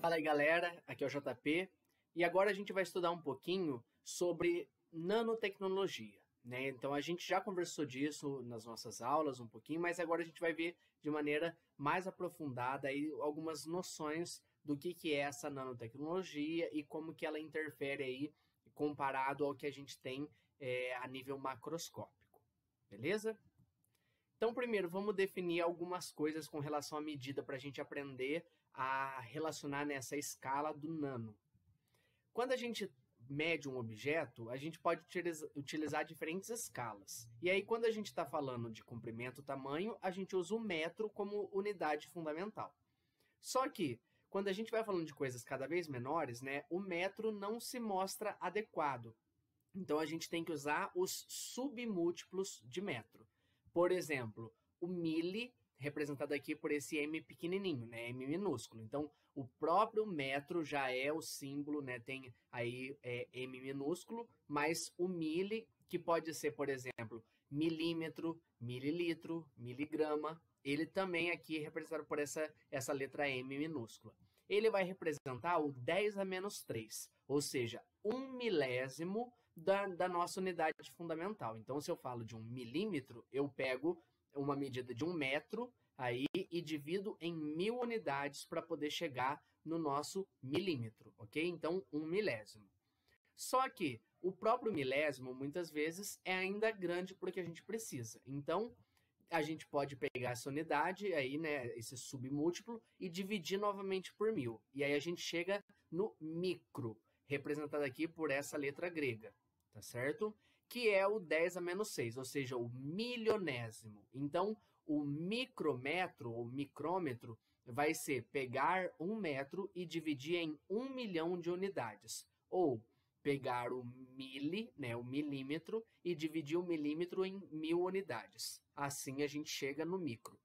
Fala aí, galera, aqui é o JP e agora a gente vai estudar um pouquinho sobre nanotecnologia, né? Então a gente já conversou disso nas nossas aulas um pouquinho, mas agora a gente vai ver de maneira mais aprofundada aí algumas noções do que é essa nanotecnologia e como que ela interfere aí comparado ao que a gente tem a nível macroscópico, beleza? Então, primeiro, vamos definir algumas coisas com relação à medida para a gente aprender a relacionar nessa escala do nano. Quando a gente mede um objeto, a gente pode utilizar diferentes escalas. E aí, quando a gente está falando de comprimento, tamanho, a gente usa o metro como unidade fundamental. Só que, quando a gente vai falando de coisas cada vez menores, né, o metro não se mostra adequado. Então, a gente tem que usar os submúltiplos de metro. Por exemplo, o mili, representado aqui por esse M pequenininho, né, M minúsculo. Então, o próprio metro já é o símbolo, né, tem aí M minúsculo, mas o mili, que pode ser, por exemplo, milímetro, mililitro, miligrama, ele também aqui é representado por essa letra M minúscula. Ele vai representar o 10 a menos 3, ou seja, 1 milésimo da nossa unidade fundamental. Então, se eu falo de 1 milímetro, eu pego uma medida de 1 metro aí e divido em 1000 unidades para poder chegar no nosso milímetro, ok? Então, 1 milésimo. Só que o próprio milésimo, muitas vezes, é ainda grande porque a gente precisa. Então, a gente pode pegar essa unidade, aí, né, esse submúltiplo, e dividir novamente por 1000. E aí a gente chega no micro, representado aqui por essa letra grega, tá certo? Que é o 10 a menos 6, ou seja, o milionésimo. Então, o micrômetro, ou micrômetro, vai ser pegar 1 metro e dividir em 1 milhão de unidades. Ou pegar o mili, né, o milímetro, e dividir o milímetro em 1000 unidades. Assim a gente chega no micro.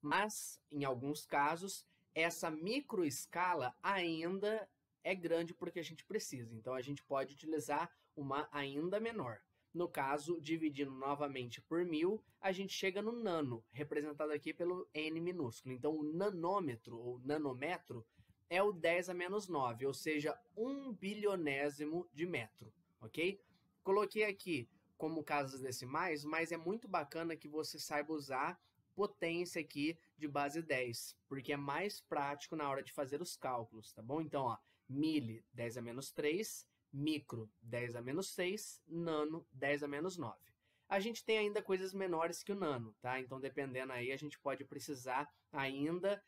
Mas, em alguns casos, essa microescala ainda é grande porque a gente precisa. Então, a gente pode utilizar uma ainda menor. No caso, dividindo novamente por 1000, a gente chega no nano, representado aqui pelo N minúsculo. Então, o nanômetro, ou nanômetro, é o 10 a menos 9, ou seja, 1 bilionésimo de metro, ok? Coloquei aqui como casas decimais, mas é muito bacana que você saiba usar potência aqui de base 10, porque é mais prático na hora de fazer os cálculos, tá bom? Então, ó, mili, 10 a menos 3, micro, 10 a menos 6, nano, 10 a menos 9. A gente tem ainda coisas menores que o nano, tá? Então, dependendo aí, a gente pode precisar ainda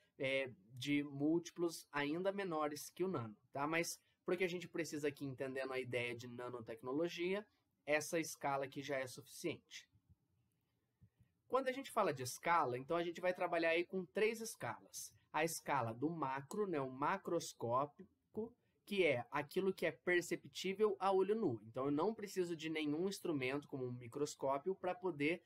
de múltiplos ainda menores que o nano, tá? Mas, porque a gente precisa aqui, entendendo a ideia de nanotecnologia, essa escala aqui já é suficiente. Quando a gente fala de escala, então a gente vai trabalhar aí com 3 escalas. A escala do macro, né, o macroscópico, que é aquilo que é perceptível a olho nu. Então, eu não preciso de nenhum instrumento, como um microscópio, para poder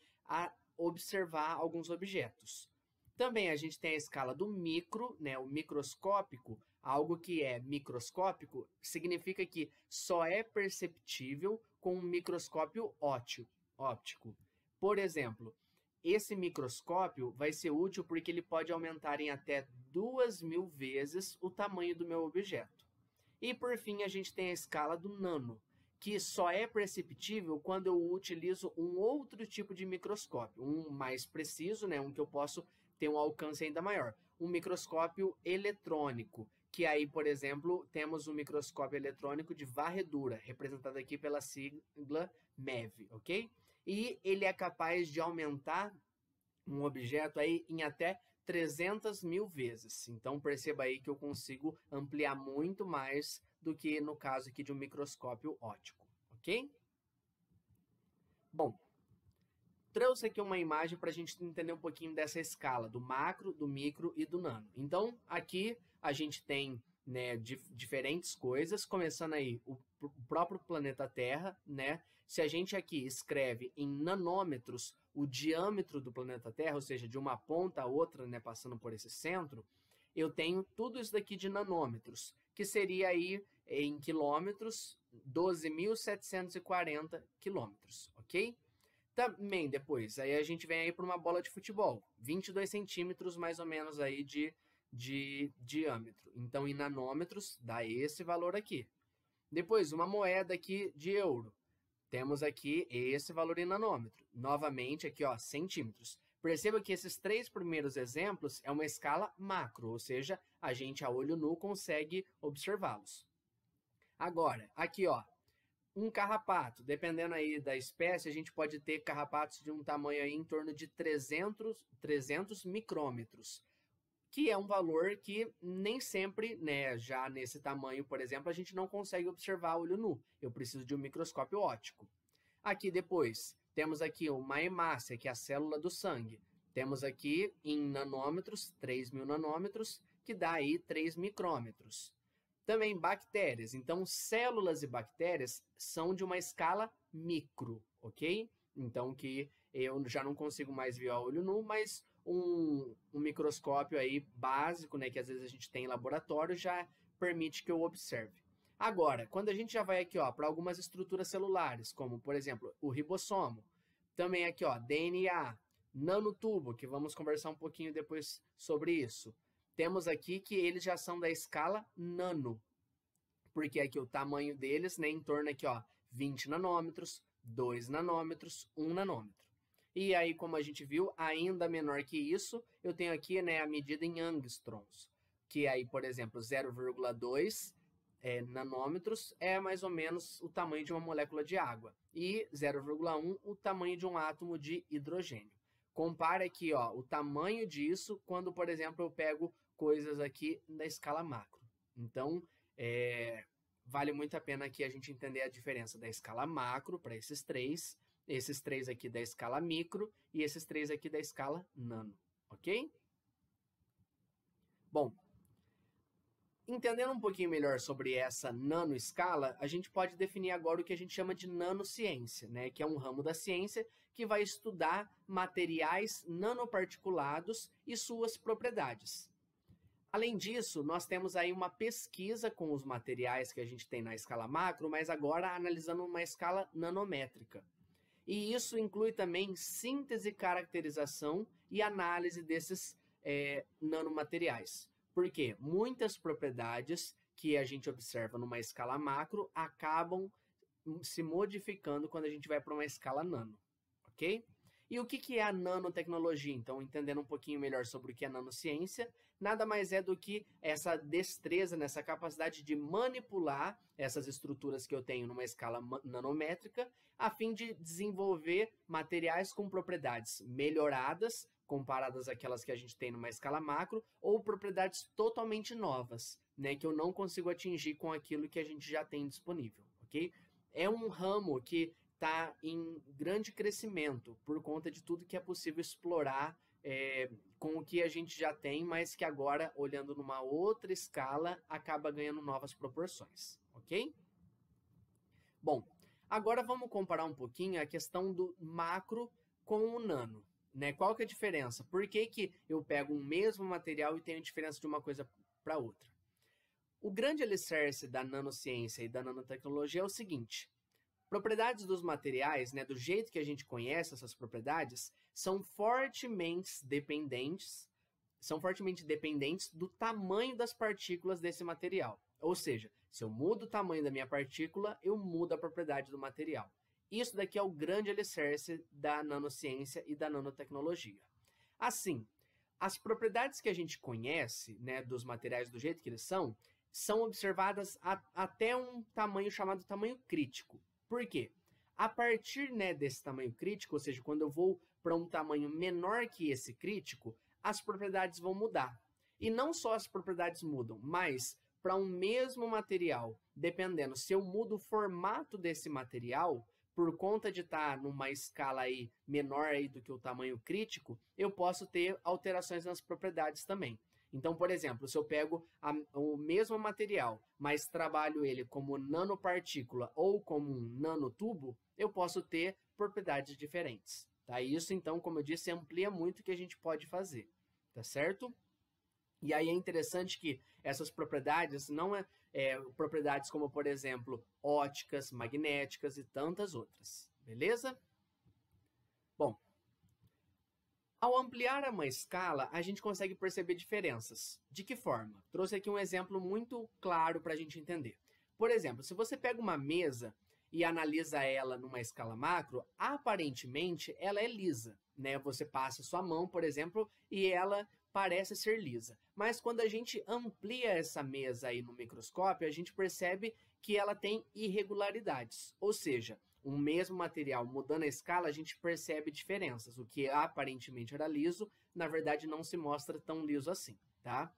observar alguns objetos. Também a gente tem a escala do micro, né, o microscópico. Algo que é microscópico significa que só é perceptível com um microscópio óptico. Por exemplo, esse microscópio vai ser útil porque ele pode aumentar em até 2000 vezes o tamanho do meu objeto. E, por fim, a gente tem a escala do nano, que só é perceptível quando eu utilizo um outro tipo de microscópio, um mais preciso, né, um que eu posso ter um alcance ainda maior, um microscópio eletrônico, que aí, por exemplo, temos um microscópio eletrônico de varredura, representado aqui pela sigla MEV, ok? E ele é capaz de aumentar um objeto aí em até 300.000 vezes. Então, perceba aí que eu consigo ampliar muito mais do que no caso aqui de um microscópio óptico, ok? Bom, trouxe aqui uma imagem para a gente entender um pouquinho dessa escala, do macro, do micro e do nano. Então, aqui a gente tem, né, diferentes coisas, começando aí o próprio planeta Terra, né? Se a gente aqui escreve em nanômetros o diâmetro do planeta Terra, ou seja, de uma ponta a outra, né, passando por esse centro, eu tenho tudo isso daqui de nanômetros, que seria aí em quilômetros, 12.740 quilômetros, ok? Também depois, aí a gente vem aí para uma bola de futebol, 22 centímetros mais ou menos aí de de diâmetro. Então, em nanômetros, dá esse valor aqui. Depois, uma moeda aqui de euro. Temos aqui esse valor em nanômetro. Novamente, aqui, ó, centímetros. Perceba que esses 3 primeiros exemplos é uma escala macro, ou seja, a gente a olho nu consegue observá-los. Agora, aqui, ó, um carrapato, dependendo aí da espécie, a gente pode ter carrapatos de um tamanho aí em torno de 300 micrômetros, que é um valor que nem sempre, né, já nesse tamanho, por exemplo, a gente não consegue observar a olho nu. Eu preciso de um microscópio óptico. Aqui depois, temos aqui uma hemácia, que é a célula do sangue. Temos aqui em nanômetros, 3.000 nanômetros, que dá aí 3 micrômetros. Também bactérias. Então, células e bactérias são de uma escala micro, ok? Então, que eu já não consigo mais ver a olho nu, mas um microscópio aí básico, né, que às vezes a gente tem em laboratório, já permite que eu observe. Agora, quando a gente já vai aqui, ó, para algumas estruturas celulares, como, por exemplo, o ribossomo, também aqui, ó, DNA, nanotubo, que vamos conversar um pouquinho depois sobre isso. Temos aqui que eles já são da escala nano, porque aqui o tamanho deles, né, em torno aqui, ó, 20 nanômetros, 2 nanômetros, 1 nanômetro. E aí, como a gente viu, ainda menor que isso, eu tenho aqui, né, a medida em angstroms, que aí, por exemplo, 0,2 nanômetros é mais ou menos o tamanho de uma molécula de água, e 0,1 o tamanho de um átomo de hidrogênio. Compare aqui, ó, o tamanho disso quando, por exemplo, eu pego coisas aqui da escala macro. Então, vale muito a pena aqui a gente entender a diferença da escala macro para esses três aqui da escala micro e esses 3 aqui da escala nano, ok? Bom, entendendo um pouquinho melhor sobre essa nanoescala, a gente pode definir agora o que a gente chama de nanociência, né? Que é um ramo da ciência que vai estudar materiais nanoparticulados e suas propriedades. Além disso, nós temos aí uma pesquisa com os materiais que a gente tem na escala macro, mas agora analisando uma escala nanométrica. E isso inclui também síntese, caracterização e análise desses nanomateriais. Porque muitas propriedades que a gente observa numa escala macro acabam se modificando quando a gente vai para uma escala nano, ok? E o que é a nanotecnologia? Então, entendendo um pouquinho melhor sobre o que é nanociência, nada mais é do que essa destreza, nessa capacidade de manipular essas estruturas que eu tenho numa escala nanométrica, a fim de desenvolver materiais com propriedades melhoradas, comparadas àquelas que a gente tem numa escala macro, ou propriedades totalmente novas, né, que eu não consigo atingir com aquilo que a gente já tem disponível, ok? É um ramo que está em grande crescimento por conta de tudo que é possível explorar com o que a gente já tem, mas que agora, olhando numa outra escala, acaba ganhando novas proporções, ok? Bom, agora vamos comparar um pouquinho a questão do macro com o nano, né? Qual que é a diferença? Por que que eu pego um mesmo material e tenho diferença de uma coisa para outra? O grande alicerce da nanociência e da nanotecnologia é o seguinte: propriedades dos materiais, né, do jeito que a gente conhece essas propriedades, são fortemente dependentes do tamanho das partículas desse material. Ou seja, se eu mudo o tamanho da minha partícula, eu mudo a propriedade do material. Isso daqui é o grande alicerce da nanociência e da nanotecnologia. Assim, as propriedades que a gente conhece, né, dos materiais do jeito que eles são observadas até um tamanho chamado tamanho crítico. Por quê? A partir, né, desse tamanho crítico, ou seja, quando eu vou para um tamanho menor que esse crítico, as propriedades vão mudar. E não só as propriedades mudam, mas para um mesmo material, dependendo se eu mudo o formato desse material, por conta de estar numa escala aí menor aí do que o tamanho crítico, eu posso ter alterações nas propriedades também. Então, por exemplo, se eu pego o mesmo material, mas trabalho ele como nanopartícula ou como um nanotubo, eu posso ter propriedades diferentes. Tá? Isso, então, como eu disse, amplia muito o que a gente pode fazer. Tá certo? E aí é interessante que essas propriedades não propriedades como, por exemplo, óticas, magnéticas e tantas outras. Beleza? Bom, Ao ampliar uma escala, a gente consegue perceber diferenças. De que forma? Trouxe aqui um exemplo muito claro para a gente entender. Por exemplo, se você pega uma mesa e analisa ela numa escala macro, aparentemente ela é lisa, né? Você passa sua mão, por exemplo, e ela parece ser lisa. Mas quando a gente amplia essa mesa aí no microscópio, a gente percebe que ela tem irregularidades, ou seja, o mesmo material mudando a escala, a gente percebe diferenças. O que aparentemente era liso, na verdade não se mostra tão liso assim, tá?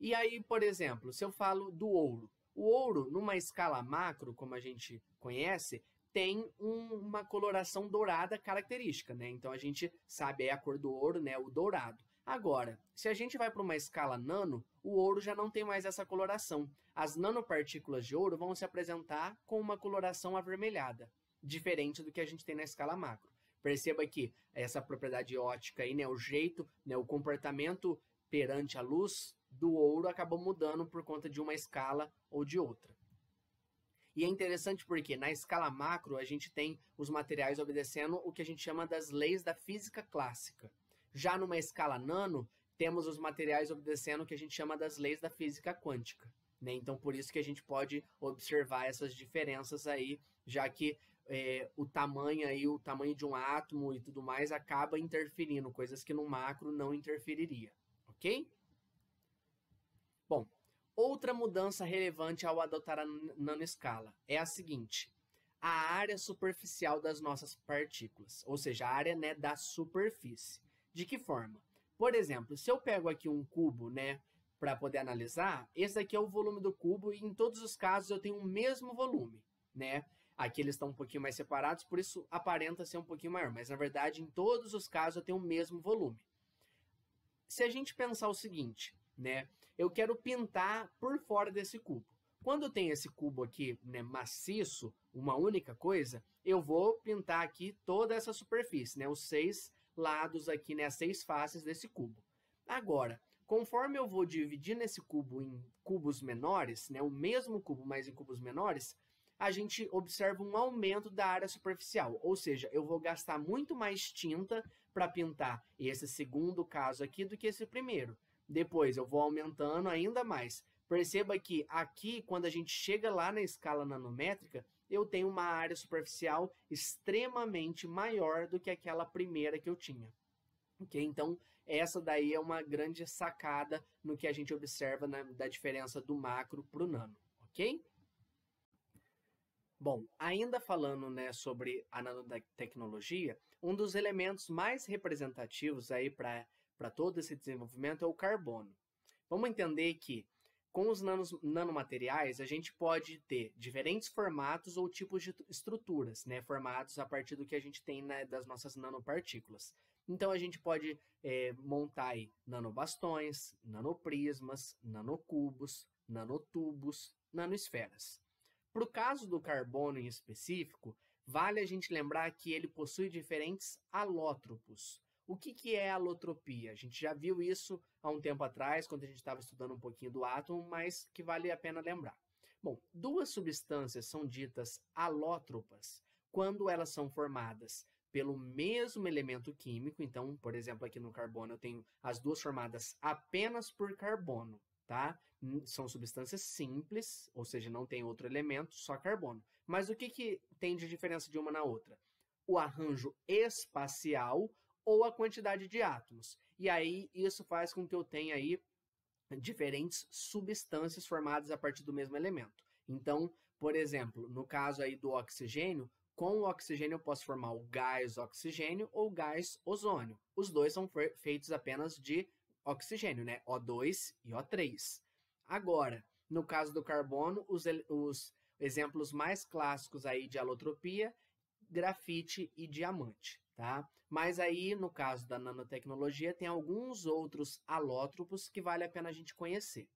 E aí, por exemplo, se eu falo do ouro. O ouro, numa escala macro, como a gente conhece, tem uma coloração dourada característica, né? Então a gente sabe a cor do ouro, né? O dourado. Agora, se a gente vai para uma escala nano, o ouro já não tem mais essa coloração. As nanopartículas de ouro vão se apresentar com uma coloração avermelhada, diferente do que a gente tem na escala macro. Perceba que essa propriedade óptica aí, né, o jeito, né, o comportamento perante a luz do ouro acabou mudando por conta de uma escala ou de outra. E é interessante porque na escala macro a gente tem os materiais obedecendo o que a gente chama das leis da física clássica. Já numa escala nano, temos os materiais obedecendo o que a gente chama das leis da física quântica, né? Então, por isso que a gente pode observar essas diferenças aí, já que o tamanho de um átomo e tudo mais acaba interferindo, coisas que no macro não interferiria, ok? Bom, outra mudança relevante ao adotar a nanoescala é a seguinte: a área superficial das nossas partículas, ou seja, a área, né, da superfície. De que forma? Por exemplo, se eu pego aqui um cubo, né, para poder analisar, esse aqui é o volume do cubo e em todos os casos eu tenho o mesmo volume, né? Aqui eles estão um pouquinho mais separados, por isso aparenta ser um pouquinho maior, mas na verdade em todos os casos eu tenho o mesmo volume. Se a gente pensar o seguinte, né, eu quero pintar por fora desse cubo. Quando eu tenho esse cubo aqui, né, maciço, uma única coisa, eu vou pintar aqui toda essa superfície, né, os 6 lados aqui, né, as 6 faces desse cubo. Agora, conforme eu vou dividir nesse cubo em cubos menores, né, o mesmo cubo, mas em cubos menores, a gente observa um aumento da área superficial, ou seja, eu vou gastar muito mais tinta para pintar esse segundo caso aqui do que esse primeiro. Depois eu vou aumentando ainda mais. Perceba que aqui, quando a gente chega lá na escala nanométrica, eu tenho uma área superficial extremamente maior do que aquela primeira que eu tinha. Okay? Então, essa daí é uma grande sacada no que a gente observa, né, da diferença do macro para o nano. Ok? Bom, ainda falando, né, sobre a nanotecnologia, um dos elementos mais representativos aí para todo esse desenvolvimento é o carbono. Vamos entender que com os nanomateriais, a gente pode ter diferentes formatos ou tipos de estruturas, né, formados a partir do que a gente tem, né, das nossas nanopartículas. Então, a gente pode montar aí nanobastões, nanoprismas, nanocubos, nanotubos, nanosferas. Para o caso do carbono em específico, vale a gente lembrar que ele possui diferentes alótropos. O que é alotropia? A gente já viu isso há um tempo atrás, quando a gente estava estudando um pouquinho do átomo, mas que vale a pena lembrar. Bom, duas substâncias são ditas alótropas quando elas são formadas pelo mesmo elemento químico. Então, por exemplo, aqui no carbono eu tenho as duas formadas apenas por carbono, tá? São substâncias simples, ou seja, não tem outro elemento, só carbono. Mas o que tem de diferença de uma na outra? O arranjo espacial ou a quantidade de átomos. E aí, isso faz com que eu tenha aí diferentes substâncias formadas a partir do mesmo elemento. Então, por exemplo, no caso aí do oxigênio, com o oxigênio eu posso formar o gás oxigênio ou gás ozônio. Os dois são feitos apenas de oxigênio, né? O2 e O3. Agora, no caso do carbono, os exemplos mais clássicos aí de alotropia, grafite e diamante, tá? Mas aí, no caso da nanotecnologia, tem alguns outros alótropos que vale a pena a gente conhecer.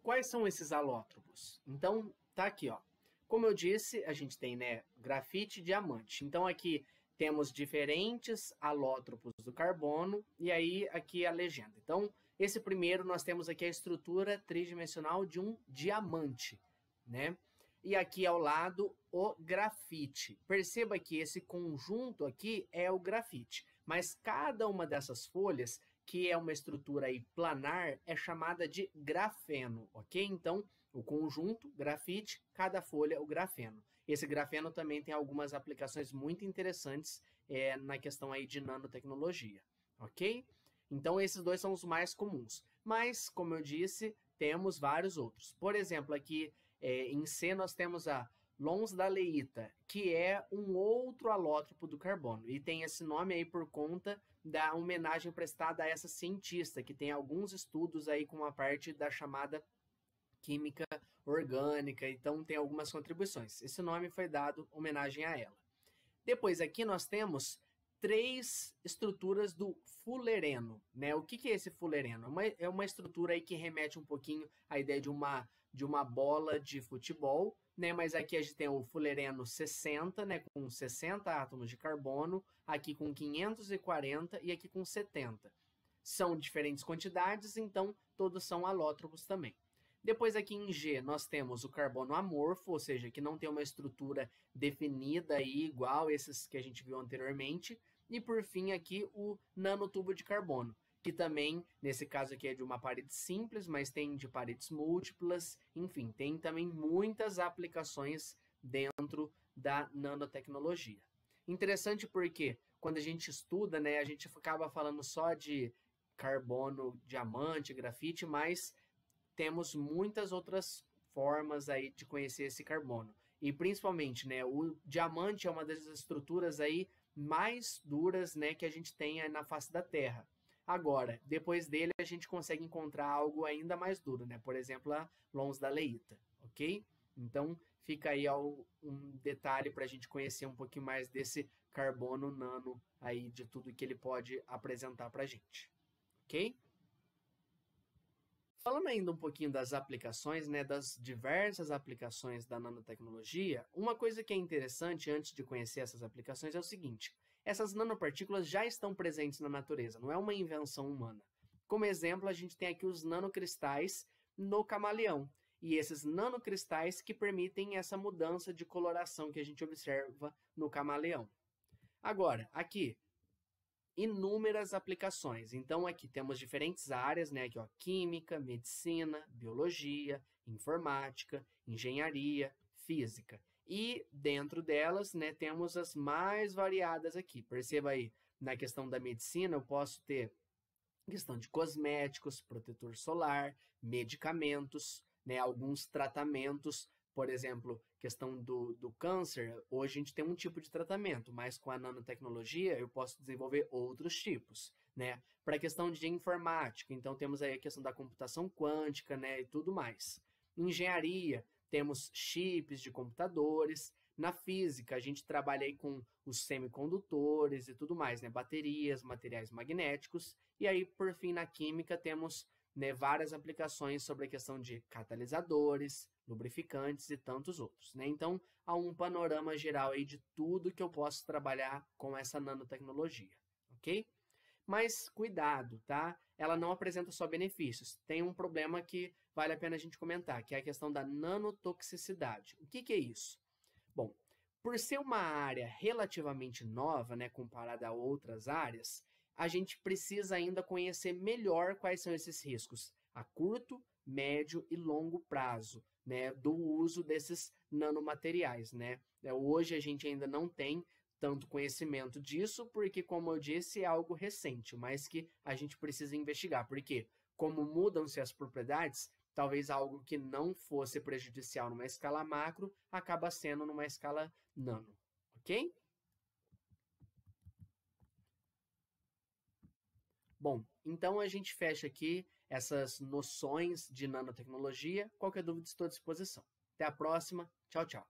Quais são esses alótropos? Então, tá aqui, ó. Como eu disse, a gente tem, né, grafite e diamante. Então, aqui temos diferentes alótropos do carbono e aí aqui a legenda. Então, esse primeiro nós temos aqui a estrutura tridimensional de um diamante, né? E aqui ao lado o grafite. Perceba que esse conjunto aqui é o grafite, Mas cada uma dessas folhas, que é uma estrutura aí planar, é chamada de grafeno, ok? Então, o conjunto, grafite, cada folha, o grafeno. Esse grafeno também tem algumas aplicações muito interessantes na questão aí de nanotecnologia, ok? Então, esses dois são os mais comuns. Mas, como eu disse, temos vários outros. Por exemplo, aqui em C nós temos a lonsdaleita, que é um outro alótropo do carbono. E tem esse nome aí por conta da homenagem prestada a essa cientista, que tem alguns estudos aí com a parte da chamada química orgânica, então tem algumas contribuições. Esse nome foi dado homenagem a ela. Depois aqui nós temos 3 estruturas do fulereno, né? O que é esse fulereno? É uma estrutura aí que remete um pouquinho à ideia de uma bola de futebol, né? Mas aqui a gente tem o fulereno 60, né? Com 60 átomos de carbono, aqui com 540 e aqui com 70. São diferentes quantidades, então todos são alótropos também. Depois aqui em G nós temos o carbono amorfo, ou seja, que não tem uma estrutura definida aí, igual esses que a gente viu anteriormente. E por fim aqui o nanotubo de carbono, que também, nesse caso aqui é de uma parede simples, mas tem de paredes múltiplas, enfim, tem também muitas aplicações dentro da nanotecnologia. Interessante porque quando a gente estuda, né, a gente acaba falando só de carbono, diamante, grafite, mas temos muitas outras formas aí de conhecer esse carbono. E principalmente, né, o diamante é uma das estruturas aí mais duras, né, que a gente tem na face da Terra. Agora, depois dele a gente consegue encontrar algo ainda mais duro, né? Por exemplo, a lonsdaleita, ok? Então, fica aí um detalhe para a gente conhecer um pouquinho mais desse carbono nano aí, de tudo que ele pode apresentar para a gente, ok? Falando ainda um pouquinho das aplicações, né, das diversas aplicações da nanotecnologia, uma coisa que é interessante antes de conhecer essas aplicações é o seguinte: essas nanopartículas já estão presentes na natureza, não é uma invenção humana. Como exemplo, a gente tem aqui os nanocristais no camaleão, e esses nanocristais que permitem essa mudança de coloração que a gente observa no camaleão. Agora, aqui, inúmeras aplicações. Então, aqui temos diferentes áreas, né? Aqui, ó, química, medicina, biologia, informática, engenharia, física. E dentro delas, né, temos as mais variadas aqui. Perceba aí, na questão da medicina, eu posso ter questão de cosméticos, protetor solar, medicamentos, né, alguns tratamentos. Por exemplo, questão do câncer, hoje a gente tem um tipo de tratamento, mas com a nanotecnologia eu posso desenvolver outros tipos, né? Para a questão de informática, então temos aí a questão da computação quântica, né, e tudo mais. Engenharia, temos chips de computadores. Na física, a gente trabalha aí com os semicondutores e tudo mais, né? Baterias, materiais magnéticos. E aí, por fim, na química, temos, né, várias aplicações sobre a questão de catalisadores, lubrificantes e tantos outros, né? Então, há um panorama geral aí de tudo que eu posso trabalhar com essa nanotecnologia, ok? Mas cuidado, tá? Ela não apresenta só benefícios. Tem um problema que vale a pena a gente comentar, que é a questão da nanotoxicidade. O que é isso? Bom, por ser uma área relativamente nova, né, comparada a outras áreas, a gente precisa ainda conhecer melhor quais são esses riscos a curto, médio e longo prazo, né, do uso desses nanomateriais, né? Hoje a gente ainda não tem tanto conhecimento disso, porque, como eu disse, é algo recente, mas que a gente precisa investigar, porque como mudam-se as propriedades, talvez algo que não fosse prejudicial numa escala macro, acaba sendo numa escala nano, ok? Bom, então a gente fecha aqui essas noções de nanotecnologia. Qualquer dúvida, estou à disposição. Até a próxima. Tchau, tchau.